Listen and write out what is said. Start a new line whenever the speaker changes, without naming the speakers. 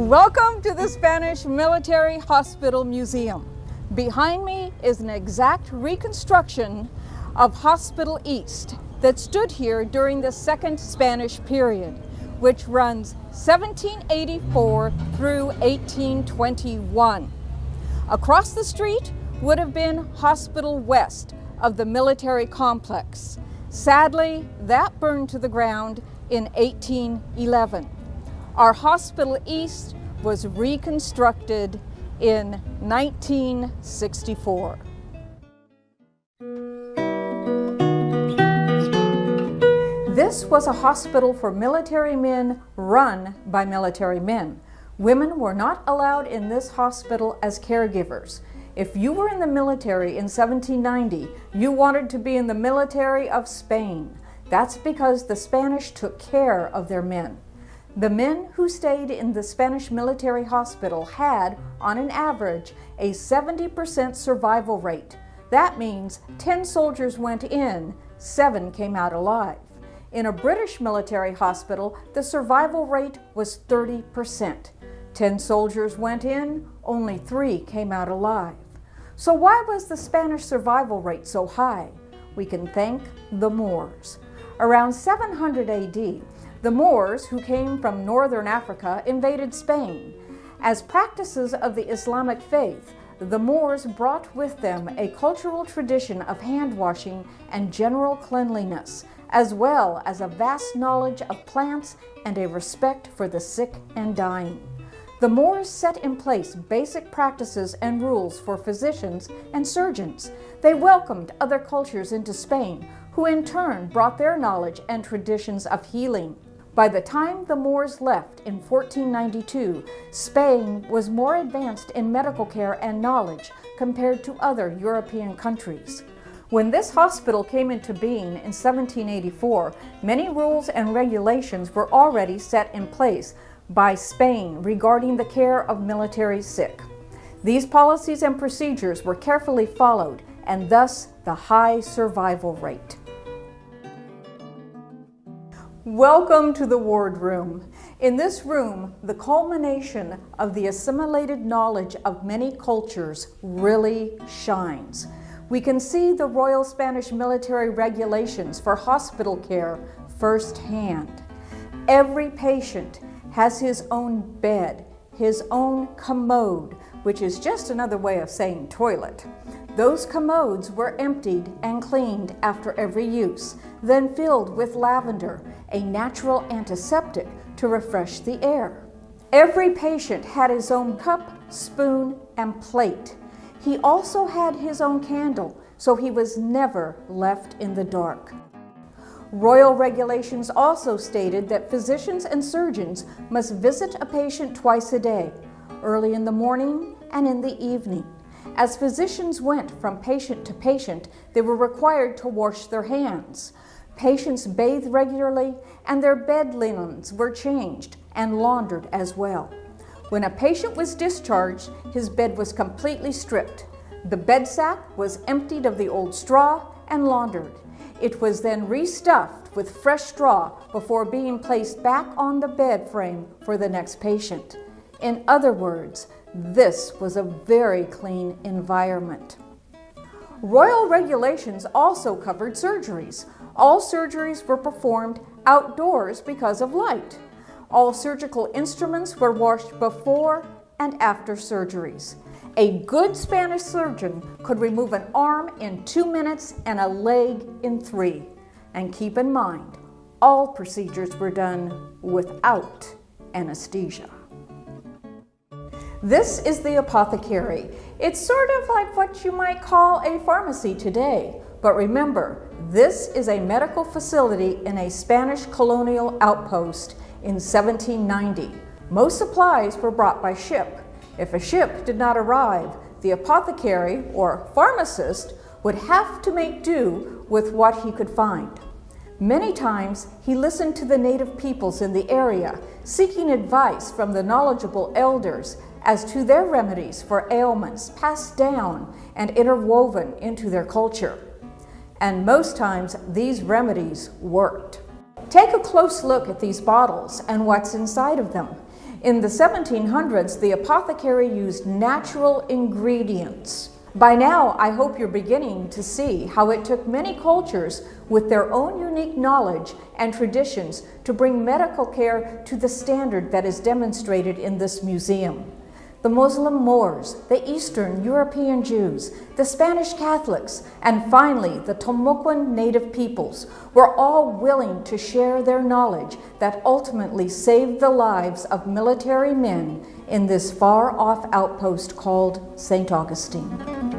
Welcome to the Spanish Military Hospital Museum. Behind me is an exact reconstruction of Hospital East that stood here during the Second Spanish period, which runs 1784 through 1821. Across the street would have been Hospital West of the military complex. Sadly, that burned to the ground in 1811. Our Hospital East was reconstructed in 1964. This was a hospital for military men run by military men. Women were not allowed in this hospital as caregivers. If you were in the military in 1790, you wanted to be in the military of Spain. That's because the Spanish took care of their men. The men who stayed in the Spanish military hospital had, on an average, a 70% survival rate. That means 10 soldiers went in, 7 came out alive. In a British military hospital, the survival rate was 30%. 10 soldiers went in, only 3 came out alive. So why was the Spanish survival rate so high? We can thank the Moors. Around 700 AD, the Moors, who came from northern Africa, invaded Spain. As practices of the Islamic faith, the Moors brought with them a cultural tradition of hand-washing and general cleanliness, as well as a vast knowledge of plants and a respect for the sick and dying. The Moors set in place basic practices and rules for physicians and surgeons. They welcomed other cultures into Spain, who in turn brought their knowledge and traditions of healing. By the time the Moors left in 1492, Spain was more advanced in medical care and knowledge compared to other European countries. When this hospital came into being in 1784, many rules and regulations were already set in place by Spain regarding the care of military sick. These policies and procedures were carefully followed, and thus the high survival rate. Welcome to the ward room. In this room, the culmination of the assimilated knowledge of many cultures really shines. We can see the Royal Spanish military regulations for hospital care firsthand. Every patient has his own bed, his own commode, which is just another way of saying toilet. Those commodes were emptied and cleaned after every use, then filled with lavender, a natural antiseptic to refresh the air. Every patient had his own cup, spoon, and plate. He also had his own candle, so he was never left in the dark. Royal regulations also stated that physicians and surgeons must visit a patient twice a day, early in the morning and in the evening. As physicians went from patient to patient, they were required to wash their hands. Patients bathed regularly, and their bed linens were changed and laundered as well. When a patient was discharged, his bed was completely stripped. The bed sack was emptied of the old straw and laundered. It was then restuffed with fresh straw before being placed back on the bed frame for the next patient. In other words, this was a very clean environment. Royal regulations also covered surgeries. All surgeries were performed outdoors because of light. All surgical instruments were washed before and after surgeries. A good Spanish surgeon could remove an arm in 2 minutes and a leg in 3. And keep in mind, all procedures were done without anesthesia. This is the apothecary. It's sort of like what you might call a pharmacy today. But remember, this is a medical facility in a Spanish colonial outpost in 1790. Most supplies were brought by ship. If a ship did not arrive, the apothecary or pharmacist would have to make do with what he could find. Many times, he listened to the native peoples in the area, seeking advice from the knowledgeable elders as to their remedies for ailments passed down and interwoven into their culture. And most times, these remedies worked. Take a close look at these bottles and what's inside of them. In the 1700s, the apothecary used natural ingredients. By now, I hope you're beginning to see how it took many cultures with their own unique knowledge and traditions to bring medical care to the standard that is demonstrated in this museum. The Muslim Moors, the Eastern European Jews, the Spanish Catholics, and finally the Tomoquan native peoples were all willing to share their knowledge that ultimately saved the lives of military men in this far-off outpost called St. Augustine.